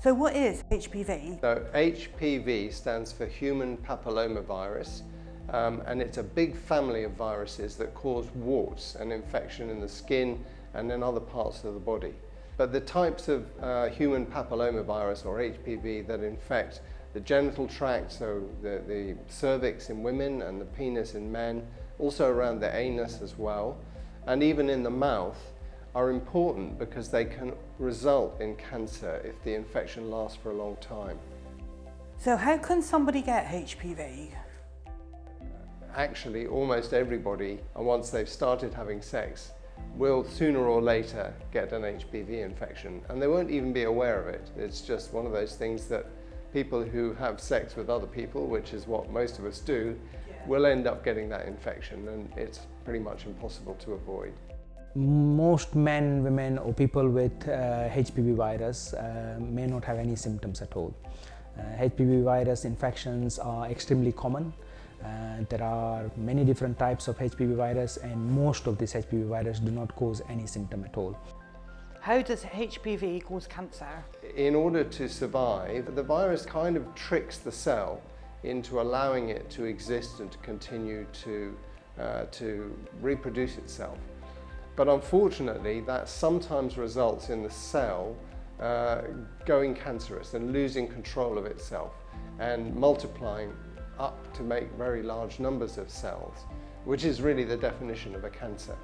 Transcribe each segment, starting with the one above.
So what is HPV? So HPV stands for human papillomavirus, and it's a big family of viruses that cause warts and infection in the skin and in other parts of the body. But the types of human papillomavirus or HPV that infect the genital tract, so the cervix in women and the penis in men, also around the anus as well, and even in the mouth, are important because they can result in cancer if the infection lasts for a long time. So how can somebody get HPV? Actually, almost everybody, and once they've started having sex, will sooner or later get an HPV infection, and they won't even be aware of it. It's just one of those things that people who have sex with other people, which is what most of us do, will end up getting that infection, and it's pretty much impossible to avoid. Most men, women or people with HPV virus may not have any symptoms at all. HPV virus infections are extremely common. There are many different types of HPV virus, and most of these HPV virus do not cause any symptom at all. How does HPV cause cancer? In order to survive, the virus kind of tricks the cell into allowing it to exist and to continue to reproduce itself. But unfortunately, that sometimes results in the cell going cancerous and losing control of itself and multiplying up to make very large numbers of cells, which is really the definition of a cancer.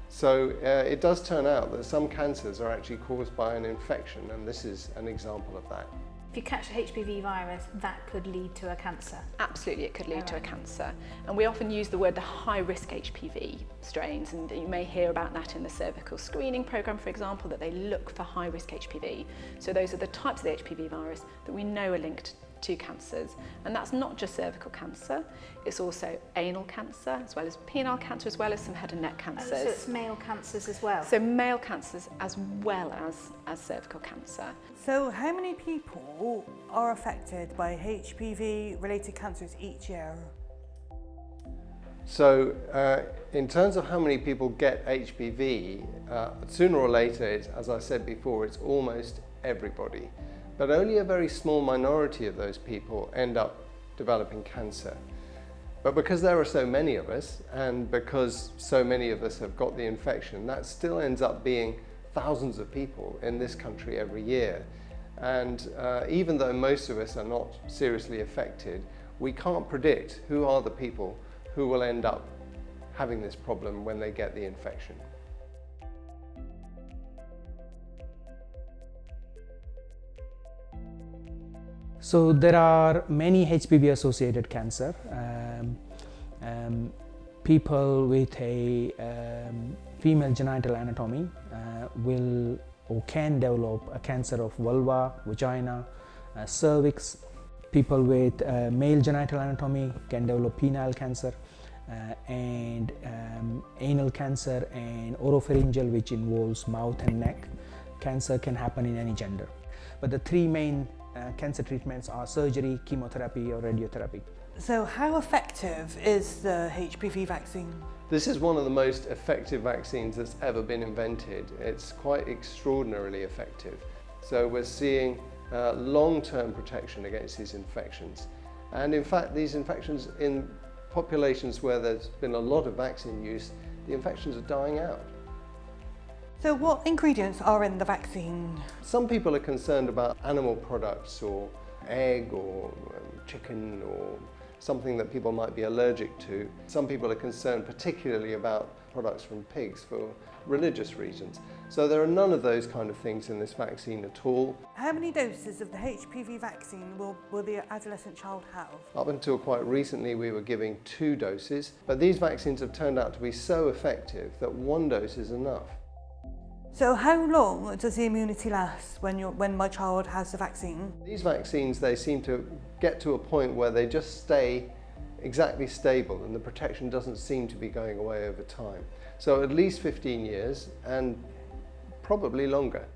So it does turn out that some cancers are actually caused by an infection, and this is an example of that. If you catch the HPV virus, that could lead to a cancer? Absolutely, it could lead to a cancer. And we often use the word the high-risk HPV strains, and you may hear about that in the cervical screening programme, for example, that they look for high-risk HPV. So those are the types of the HPV virus that we know are linked to cancers. And that's not just cervical cancer, it's also anal cancer, as well as penile cancer, as well as some head and neck cancers. So it's male cancers as well? So male cancers as well as cervical cancer. So how many people are affected by HPV-related cancers each year? So in terms of how many people get HPV, sooner or later, as I said before, it's almost everybody. But only a very small minority of those people end up developing cancer. But because there are so many of us, and because so many of us have got the infection, that still ends up being thousands of people in this country every year. And even though most of us are not seriously affected, we can't predict who are the people who will end up having this problem when they get the infection. So there are many HPV associated cancer. People with a female genital anatomy will or can develop a cancer of vulva, vagina, cervix. People with male genital anatomy can develop penile cancer, and anal cancer and oropharyngeal, which involves mouth and neck. Cancer can happen in any gender. But the three main cancer treatments are surgery, chemotherapy or radiotherapy. So how effective is the HPV vaccine? This is one of the most effective vaccines that's ever been invented. It's quite extraordinarily effective. So we're seeing long-term protection against these infections. And in fact, these infections in populations where there's been a lot of vaccine use, the infections are dying out. So what ingredients are in the vaccine? Some people are concerned about animal products or egg or chicken or something that people might be allergic to. Some people are concerned particularly about products from pigs for religious reasons. So there are none of those kind of things in this vaccine at all. How many doses of the HPV vaccine will the adolescent child have? Up until quite recently we were giving 2 doses, but these vaccines have turned out to be so effective that 1 dose is enough. So how long does the immunity last when my child has the vaccine? These vaccines, they seem to get to a point where they just stay exactly stable and the protection doesn't seem to be going away over time. So at least 15 years and probably longer.